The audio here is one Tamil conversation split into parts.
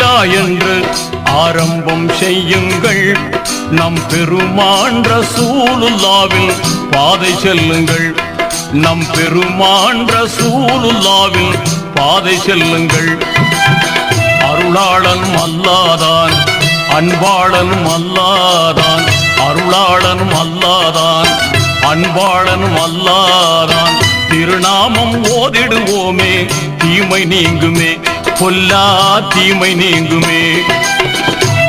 பிஸ்மில்லா என்று ஆரம்பம் செய்யுங்கள். நம் பெருமான் ரசூலுல்லாவின் பாதை செல்லுங்கள். நம் பெருமான் ரசூலுல்லாவின் பாதை செல்லுங்கள். அருளாளன் அல்லாதான், அன்பாளன் அல்லாதான், அருளாளன் அல்லாதான், அன்பாளன் அல்லாதான். திருநாமம் ஓதிடுவோமே, தீமை நீங்குமே, பொல்லா தீமை நீங்குமே.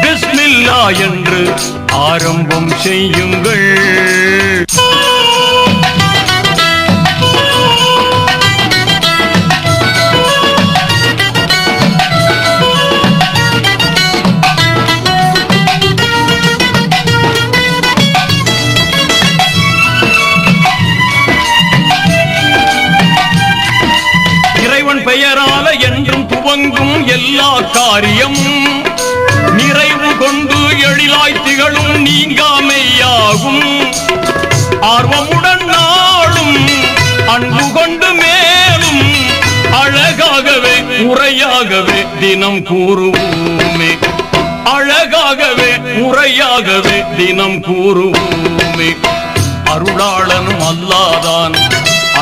பிஸ்மில்லா என்று ஆரம்பம் செய்யுங்கள். பெயரால என்றும் துவங்கும் எல்லா காரியம் நிறைவு கொண்டு எழிலாய் திகழும் நீங்காமையாகும். ஆர்வமுடன் நாளும் அன்பு கொண்டு மேலும் அழகாகவே முறையாகவே தினம் கூறுவோமே. அழகாகவே முறையாகவே தினம் கூறுவோமே. அருளாளனும் அல்லாதான்,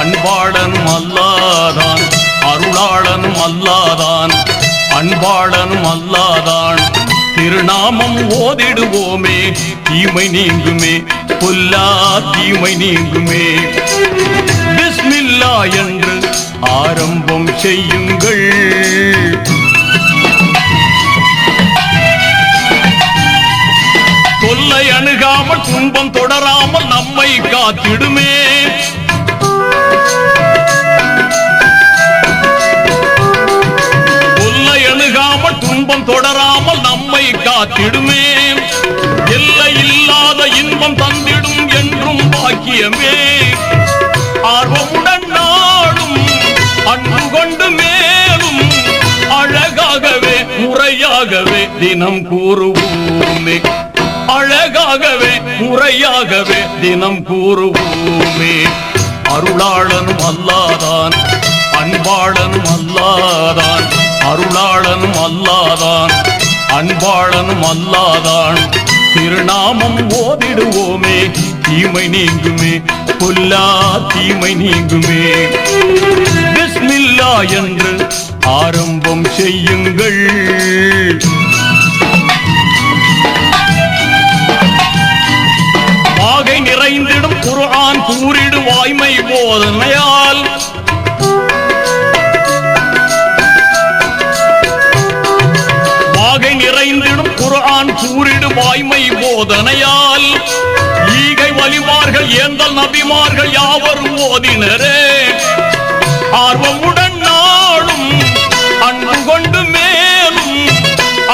அன்பாளனும் அல்லாதான், அருளாளனும் அல்லாதான், அன்பாளனும் அல்லாதான். திருநாமம் ஓதிடுவோமே, தீமை நீங்குமே, பொல்லா தீமை நீங்குமே. பிஸ்மில்லா என்று ஆரம்பம் செய்யுங்கள். தொல்லை அணுகாமல் துன்பம் தொடராமல் நம்மை காத்திடுமே. துன்பம் தொடராமல் நம்மை காத்திடுமே. எல்லை இல்லாத இன்பம் தந்திடும் என்றும் பாக்கியமே. ஆர்வமுடன் நாளும் அன்பு கொண்டு மேலும் அழகாகவே முறையாகவே தினம் கூறுவோமே. அழகாகவே முறையாகவே தினம் கூறுவோமே. அருளாளனும் அல்லாதான், அன்பாளனும் அல்லாதான், அருளாளனும் அல்லாதான், அன்பாளனும் அல்லாதான். திருநாமம் ஓதிடுவோமே, தீமை நீங்குமே, பொல்லா தீமை நீங்குமே. பிஸ்மில்லா என்று ஆரம்பம் செய்யுங்கள். வாகை நிறைந்திடும் குர்ஆன் கூறிடு வாய்மை போதனையால் நிறைந்திடும் குர்ஆன் கூறிடு வாய்மை போதனையால் ஈகை வலிமார்கள் ஏந்தல் நபிமார்கள் யாவரும் ஓதினரே. ஆர்வமுடன் நாளும் அன்பு கொண்டு மேலும்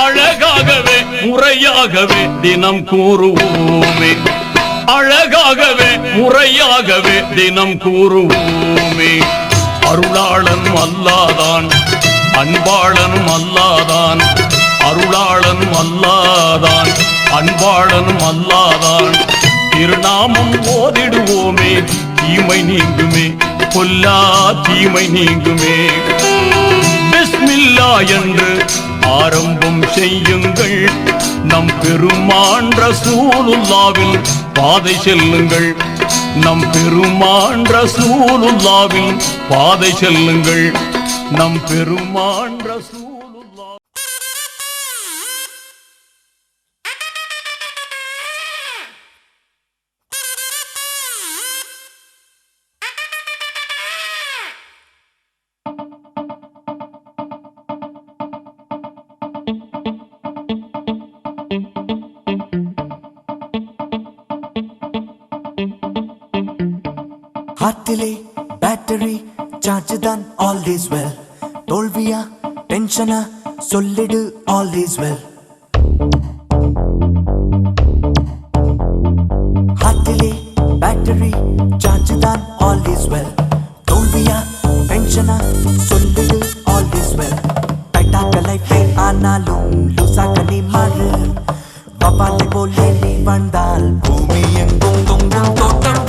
அழகாகவே முறையாகவே தினம் கூறுவோமே. அழகாகவே முறையாகவே தினம் கூறுவோமே. அருளாளனும் அல்லாதான், அன்பாளனும் அல்லாதான், அருளாளனும் அல்லாதான், அன்பாளனும் அல்லாதான். திருநாமம் ஓதிடுவோமே, தீமை நீங்குமே, பொல்லா தீமை நீங்குமே. பிஸ்மில்லா என்று ஆரம்பம் செய்யுங்கள். நம் பெருமான் ரசூலுல்லாவின் பாதை செல்லுங்கள். நம் பெருமான் ரசூலுல்லாவின் பாதை செல்லுங்கள். நம் பெருமான் ரசூலுல்லாஹ். ஹார்ட்டிலே பேட்டரி சார்ஜ் தான் all is well. தோல்வியா டென்ஷனா சொல்லிடு all is well. ஹார்ட்டிலே பேட்டரி சார்ஜ் தான் all is well. தோல்வியா டென்ஷனா சொல்லிடு all is well. டைட்டாக்க லைஃபே ஆனாலும் லூசாக்க நீ மாறு. வபாலை போலே நீ வந்தால் பூமி எங்கும் தொங்கும் தோட்டம்.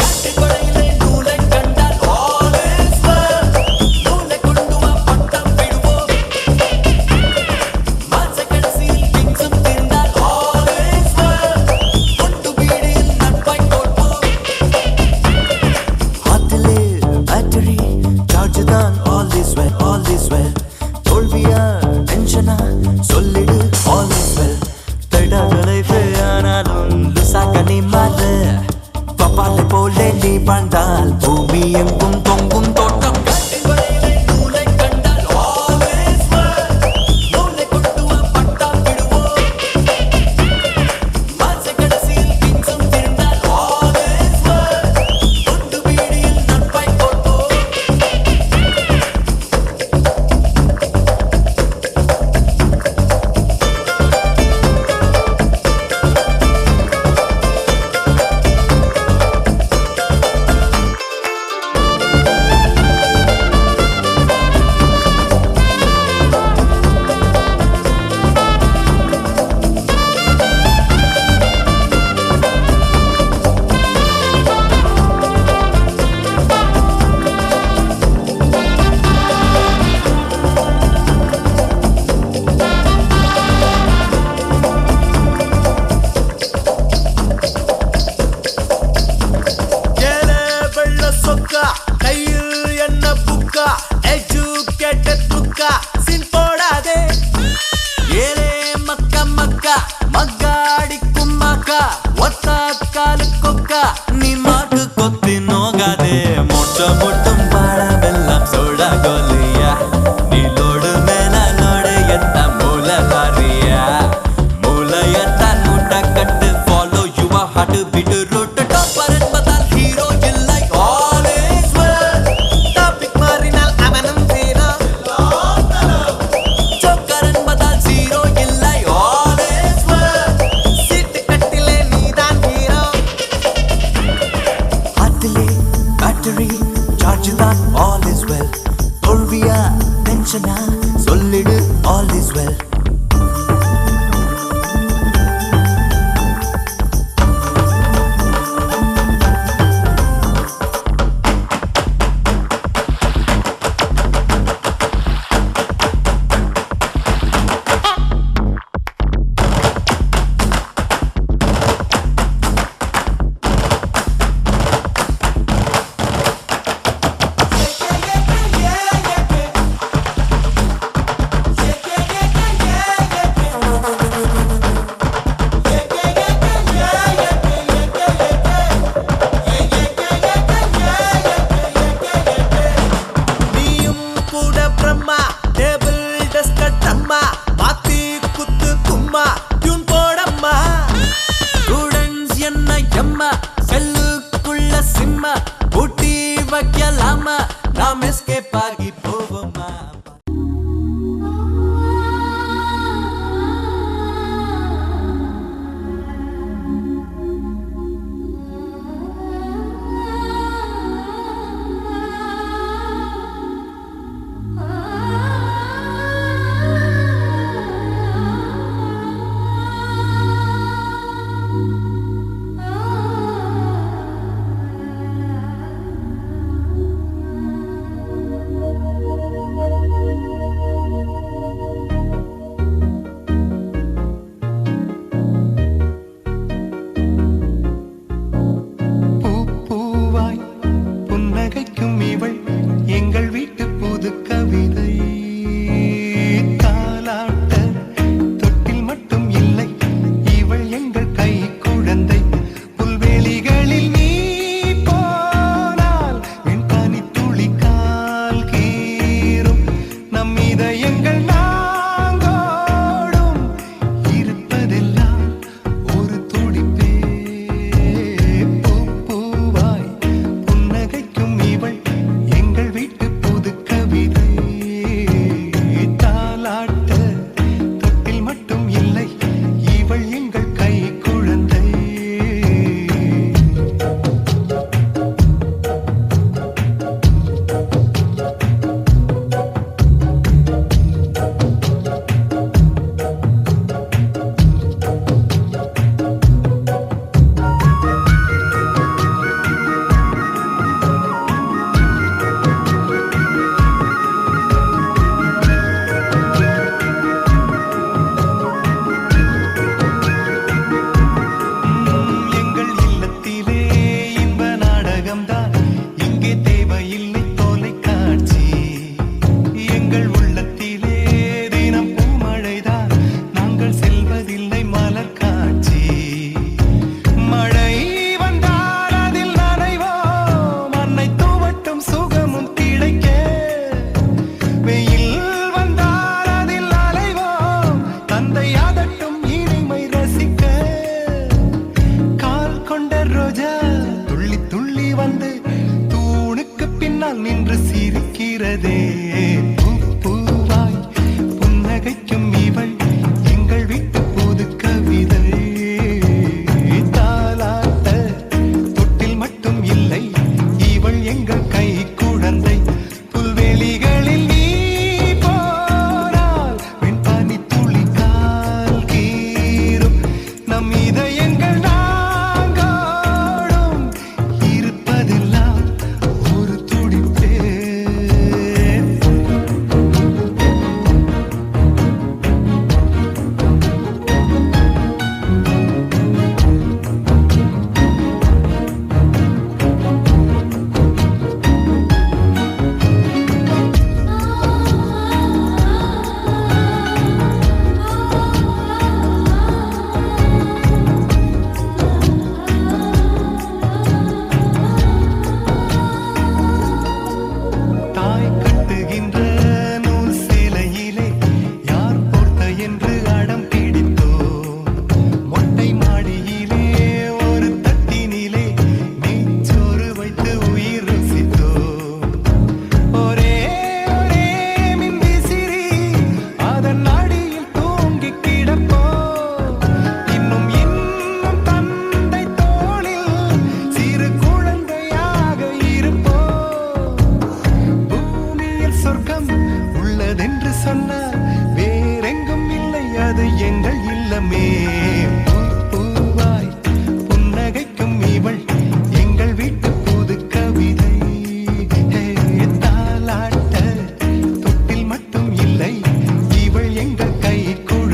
is well.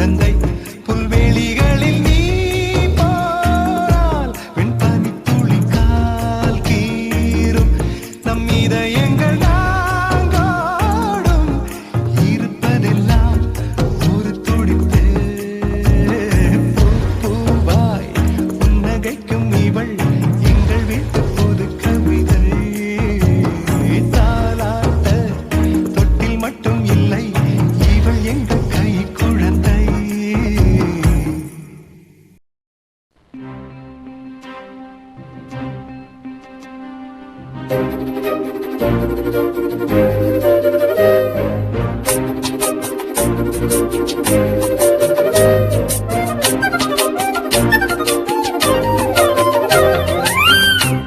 குழந்தை புல்வெளிகளில் நீ போனால் வெண்பனி துளி கால் கீறும் நம் இதயங்கள் நாங்கோடும் இருப்பதெல்லாம் ஒரு துடிப்பு பூவாய் புன்னகைக்கும் இவள் எங்கள் வீட்டு புது கவிதை தாலாட்ட தொட்டில் மட்டும் இல்லை இவள் எங்கள் கை குழந்தை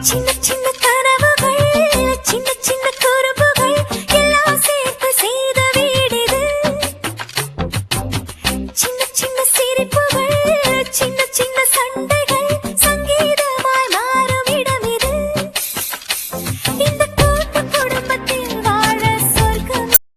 சின்ன சின்ன கனவுகள் சின்ன சின்ன குறும்புகள் எல்லாம் சேர்த்து செய்த வீடிது சின்ன சின்ன சிரிப்பு